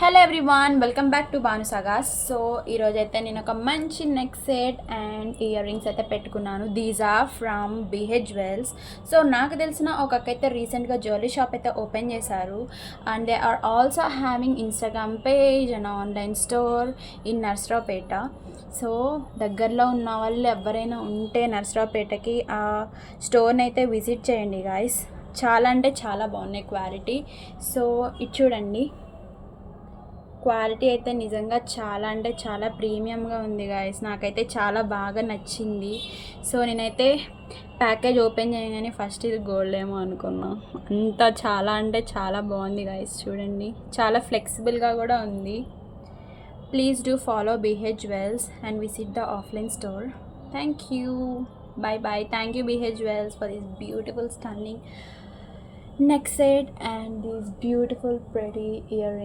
Hello everyone, welcome back to భానుసాగాస్. So ఈరోజు అయితే నేను ఒక మంచి neck set and earrings అయితే పెట్టుకున్నాను. These are from BH jewels. So నాకు తెలిసిన ఒకకైతే రీసెంట్గా జ్యువెలరీ షాప్ అయితే ఓపెన్ చేశారు and they are also having Instagram page and online store in Narasaraopet. So దగ్గరలో ఉన్న వాళ్ళు ఎవరైనా ఉంటే నర్సరావుపేటకి ఆ స్టోర్ని అయితే విజిట్ చేయండి గాయస్. చాలా అంటే చాలా బాగున్నాయి క్వాలిటీ. సో ఇది చూడండి, క్వాలిటీ అయితే నిజంగా చాలా అంటే చాలా ప్రీమియంగా ఉంది గాయస్. నాకైతే చాలా బాగా నచ్చింది. సో నేనైతే ప్యాకేజ్ ఓపెన్ చేయగానే ఫస్ట్ ఇది గోల్డ్ ఏమో అనుకున్నా. అంత చాలా అంటే చాలా బాగుంది గాయస్. చూడండి, చాలా ఫ్లెక్సిబుల్గా కూడా ఉంది. Please do follow BH jewels and visit the offline store. Thank you. Bye bye. Thank you BH Jewels for this beautiful stunning neck set and these beautiful pretty earrings.